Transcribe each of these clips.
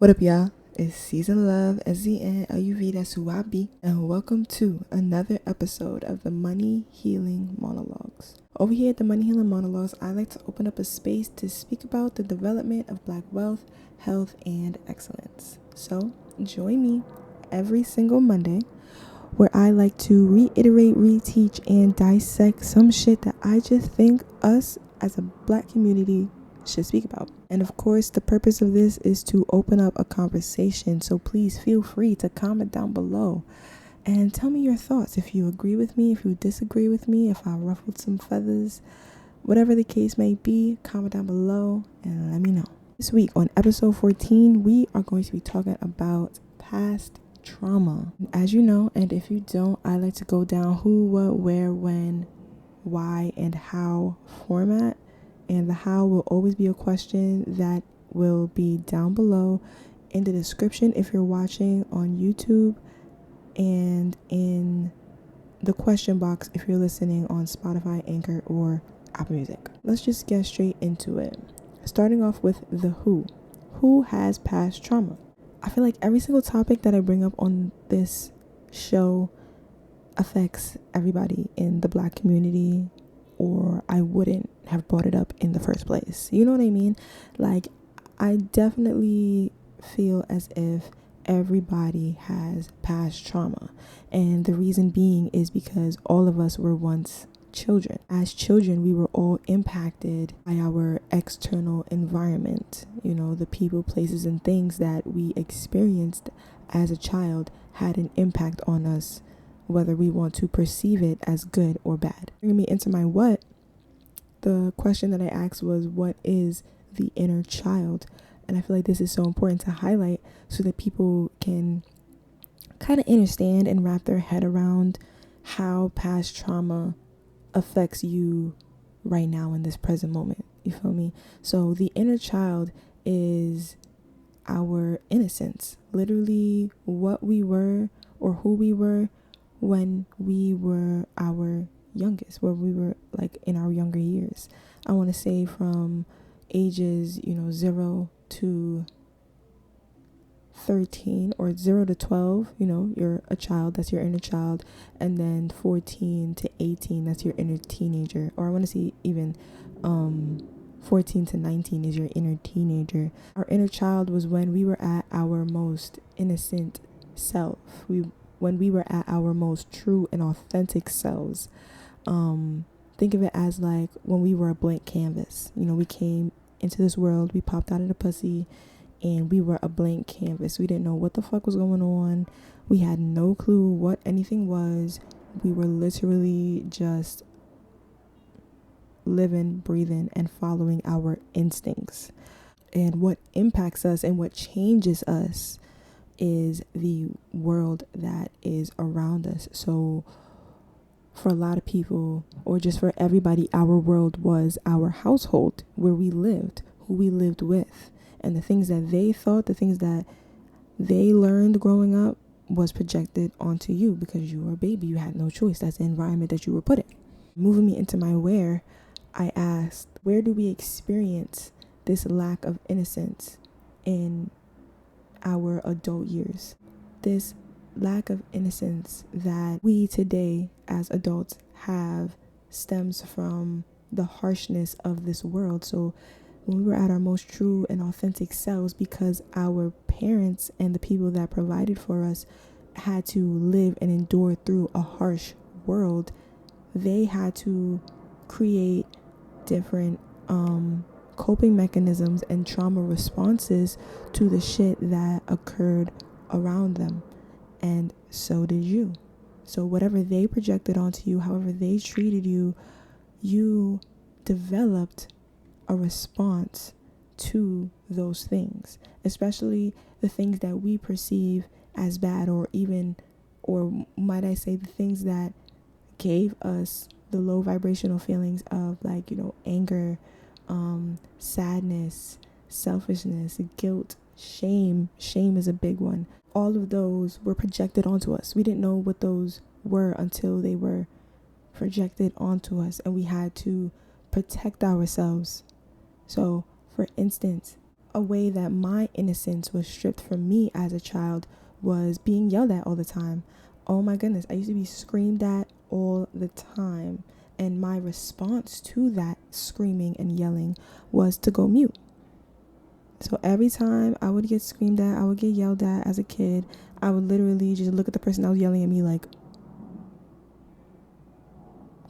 What up, y'all? It's Season Love, SZN, Ayurveda Suwabi, and welcome to another episode of the Money Healing Monologues. Over here at the Money Healing Monologues, I like to open up a space to speak about the development of Black wealth, health, and excellence. So, join me every single Monday where I like to reiterate, reteach, and dissect some shit that I just think us as a Black community should speak about. And of course, the purpose of this is to open up a conversation. So please feel free to comment down below and tell me your thoughts. If you agree with me, if you disagree with me, if I ruffled some feathers, whatever the case may be, comment down below and let me know. This week on episode 14, we are going to be talking about past trauma. As you know, and if you don't, I like to go down who, what, where, when, why, and how format. And the how will always be a question that will be down below in the description if you're watching on YouTube, and in the question box if you're listening on Spotify, Anchor, or Apple Music. Let's just get straight into it. Starting off with the who. Who has past trauma? I feel like every single topic that I bring up on this show affects everybody in the Black community, or I wouldn't have brought it up in the first place. You know what I mean? Like, I definitely feel as if everybody has past trauma. And the reason being is because all of us were once children. As children, we were all impacted by our external environment. You know, the people, places, and things that we experienced as a child had an impact on us, whether we want to perceive it as good or bad. Bringing me into my what, the question that I asked was, what is the inner child? And I feel like this is so important to highlight so that people can kind of understand and wrap their head around how past trauma affects you right now in this present moment. You feel me? So the inner child is our innocence, literally what we were or who we were when we were our youngest, where we were like in our younger years. I want to say from ages 0 to 13 or 0 to 12, you're a child, that's your inner child. And then 14 to 18, that's your inner teenager. Or I want to say even 14 to 19 is your inner teenager. Our inner child was when we were at our most innocent self. When we were at our most true and authentic selves. Think of it as like when we were a blank canvas. We came into this world, we popped out of the pussy, and we were a blank canvas. We didn't know what the fuck was going on. We had no clue what anything was. We were literally just living, breathing, and following our instincts. And what impacts us and what changes us is the world that is around us. So for a lot of people, or just for everybody, our world was our household, where we lived, who we lived with. And the things that they thought, the things that they learned growing up was projected onto you because you were a baby. You had no choice. That's the environment that you were put in. Moving me into my where, I asked, where do we experience this lack of innocence in our adult years? This lack of innocence that we today as adults have stems from the harshness of this world. So when we were at our most true and authentic selves, because our parents and the people that provided for us had to live and endure through a harsh world, they had to create different coping mechanisms and trauma responses to the shit that occurred around them. And so did you. So whatever they projected onto you, however they treated you, you developed a response to those things, especially the things that we perceive as bad, or might I say the things that gave us the low vibrational feelings of anger, sadness, selfishness, guilt, shame. Shame is a big one. All of those were projected onto us. We didn't know what those were until they were projected onto us, and we had to protect ourselves. So, for instance, a way that my innocence was stripped from me as a child was being yelled at all the time. Oh my goodness, I used to be screamed at all the time. And my response to that screaming and yelling was to go mute. So every time I would get screamed at, I would get yelled at as a kid, I would literally just look at the person that was yelling at me like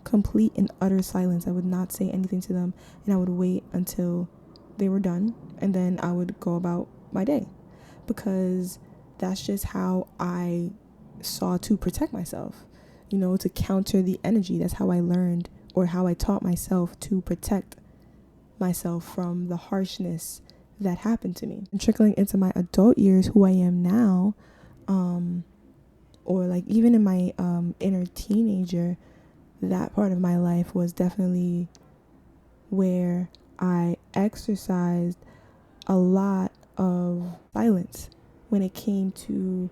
complete and utter silence. I would not say anything to them, and I would wait until they were done, and then I would go about my day, because that's just how I saw to protect myself, to counter the energy. That's how I learned, or how I taught myself to protect myself from the harshness that happened to me. And trickling into my adult years, who I am now, or like even in my inner teenager, that part of my life was definitely where I exercised a lot of silence when it came to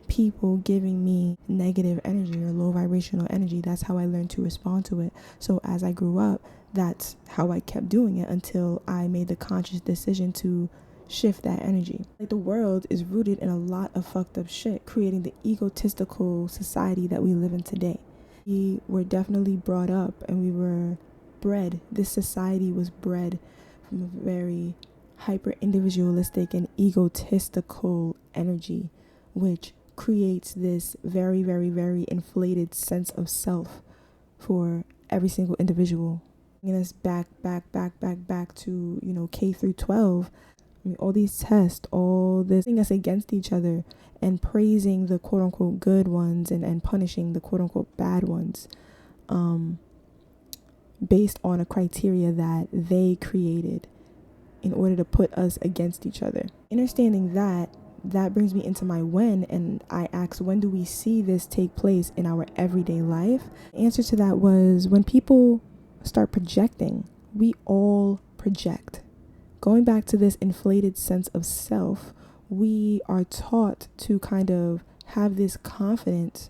people giving me negative energy or low vibrational energy. That's how I learned to respond to it. So as I grew up, that's how I kept doing it until I made the conscious decision to shift that energy. Like, the world is rooted in a lot of fucked up shit, creating the egotistical society that we live in today. We were definitely brought up, and we were bred. This society was bred from a very hyper individualistic and egotistical energy, which creates this very, very, very inflated sense of self for every single individual. Bringing us back to, K through 12. I mean, all these tests, all this putting us against each other and praising the quote unquote good ones and punishing the quote unquote bad ones, based on a criteria that they created in order to put us against each other. Understanding that brings me into my when, and I asked, when do we see this take place in our everyday life? The answer to that was when people start projecting. We all project. Going back to this inflated sense of self, we are taught to kind of have this confidence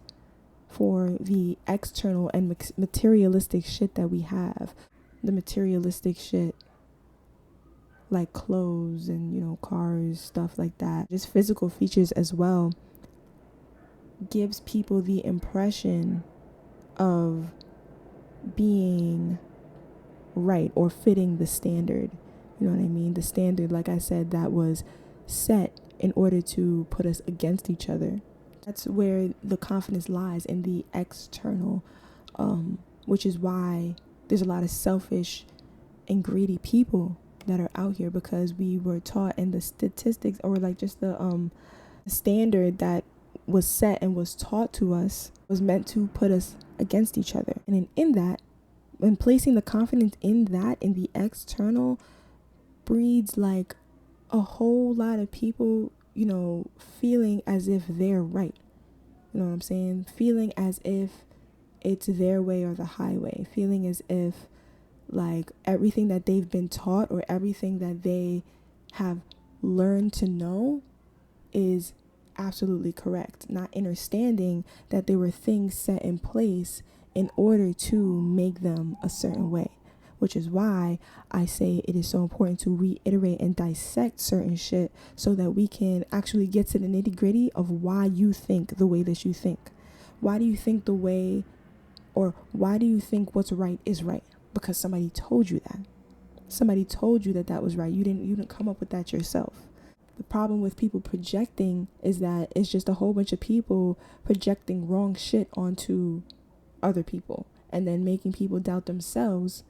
for the external and materialistic shit that we have. The materialistic shit like clothes and, cars, stuff like that. Just physical features as well gives people the impression of being right or fitting the standard. You know what I mean? The standard, like I said, that was set in order to put us against each other. That's where the confidence lies, in the external, which is why there's a lot of selfish and greedy people that are out here, because we were taught, in the statistics, or like just the standard that was set and was taught to us, was meant to put us against each other. And in that, when placing the confidence in that, in the external, breeds like a whole lot of people, feeling as if they're right. You know what I'm saying? Feeling as if it's their way or the highway. Feeling as if like everything that they've been taught, or everything that they have learned to know, is absolutely correct. Not understanding that there were things set in place in order to make them a certain way. Which is why I say it is so important to reiterate and dissect certain shit, so that we can actually get to the nitty gritty of why you think the way that you think. Why do you think the way, or why do you think what's right is right? Because somebody told you that. Somebody told you that was right. You didn't come up with that yourself. The problem with people projecting is that it's just a whole bunch of people projecting wrong shit onto other people, and then making people doubt themselves,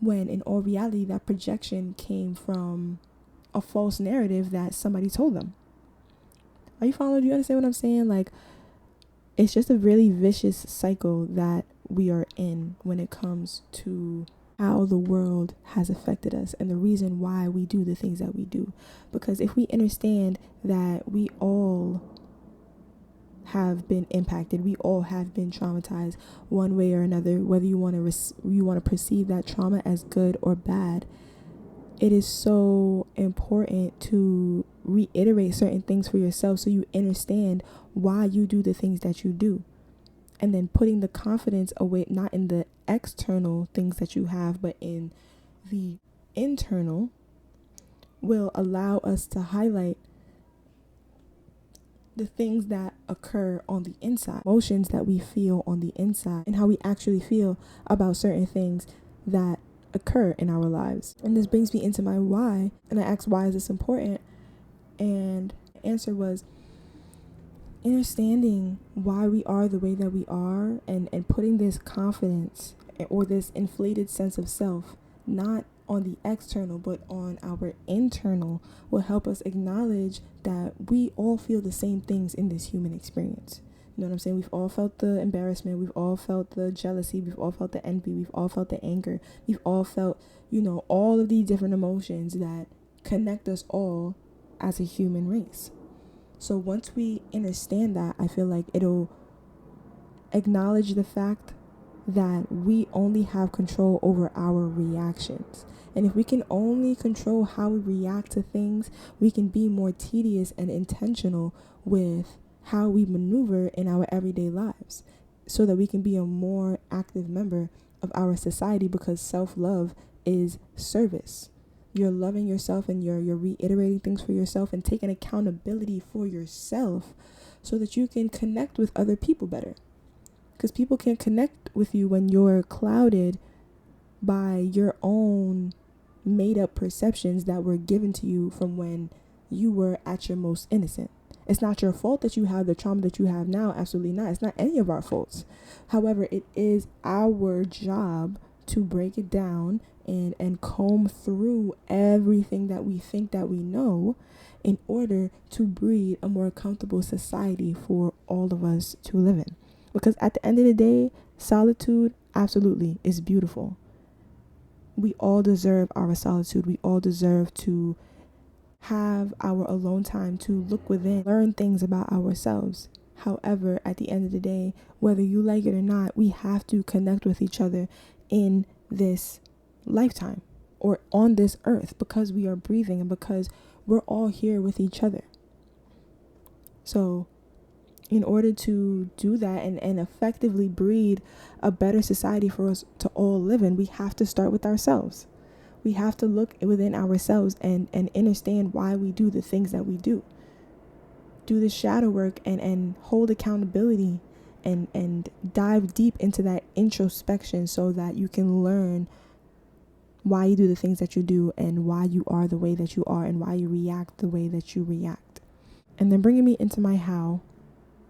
when in all reality that projection came from a false narrative that somebody told them. Are you following? Do you understand what I'm saying? Like, it's just a really vicious cycle that we are in when it comes to how the world has affected us, and the reason why we do the things that we do. Because if we understand that we all have been impacted, we all have been traumatized one way or another, whether you want to perceive that trauma as good or bad, it is so important to reiterate certain things for yourself, so you understand why you do the things that you do. And then putting the confidence away, not in the external things that you have, but in the internal, will allow us to highlight the things that occur on the inside, emotions that we feel on the inside, and how we actually feel about certain things that occur in our lives. And this brings me into my why, and I asked, why is this important? And the answer was understanding why we are the way that we are, and putting this confidence or this inflated sense of self not on the external but on our internal will help us acknowledge that we all feel the same things in this human experience. You know what I'm saying? We've all felt the embarrassment, we've all felt the jealousy, we've all felt the envy, we've all felt the anger, we've all felt, all of these different emotions that connect us all as a human race. So once we understand that, I feel like it'll acknowledge the fact that we only have control over our reactions. And if we can only control how we react to things, we can be more tedious and intentional with how we maneuver in our everyday lives, so that we can be a more active member of our society, because self-love is service. You're loving yourself, and you're reiterating things for yourself and taking accountability for yourself so that you can connect with other people better. Because people can't connect with you when you're clouded by your own made-up perceptions that were given to you from when you were at your most innocent. It's not your fault that you have the trauma that you have now. Absolutely not. It's not any of our faults. However, it is our job to break it down and comb through everything that we think that we know in order to breed a more comfortable society for all of us to live in. Because at the end of the day, solitude absolutely is beautiful. We all deserve our solitude. We all deserve to have our alone time to look within, learn things about ourselves. However, at the end of the day, whether you like it or not, we have to connect with each other in this lifetime or on this earth, because we are breathing and because we're all here with each other. So in order to do that and effectively breed a better society for us to all live in, we have to start with ourselves. We have to look within ourselves and understand why we do the things that we do. Do the shadow work and hold accountability and dive deep into that introspection so that you can learn why you do the things that you do and why you are the way that you are and why you react the way that you react. And then bringing me into my how,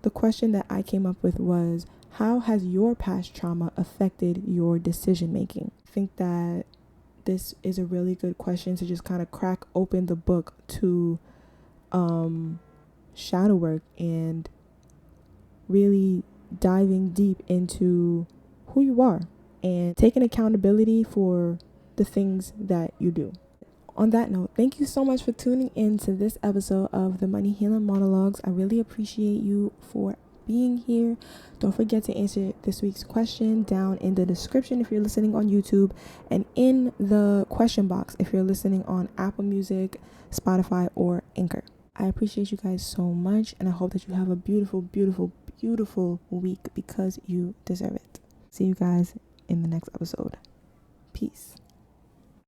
the question that I came up with was, how has your past trauma affected your decision making? I think that this is a really good question to just kind of crack open the book to shadow work and really diving deep into who you are and taking accountability for the things that you do. On that note, thank you so much for tuning in to this episode of the Money Healing Monologues. I really appreciate you for being here. Don't forget to answer this week's question down in the description if you're listening on YouTube, and in the question box if you're listening on Apple Music, Spotify, or Anchor. I appreciate you guys so much, and I hope that you have a beautiful, beautiful, beautiful week, because you deserve it. See you guys in the next episode. Peace.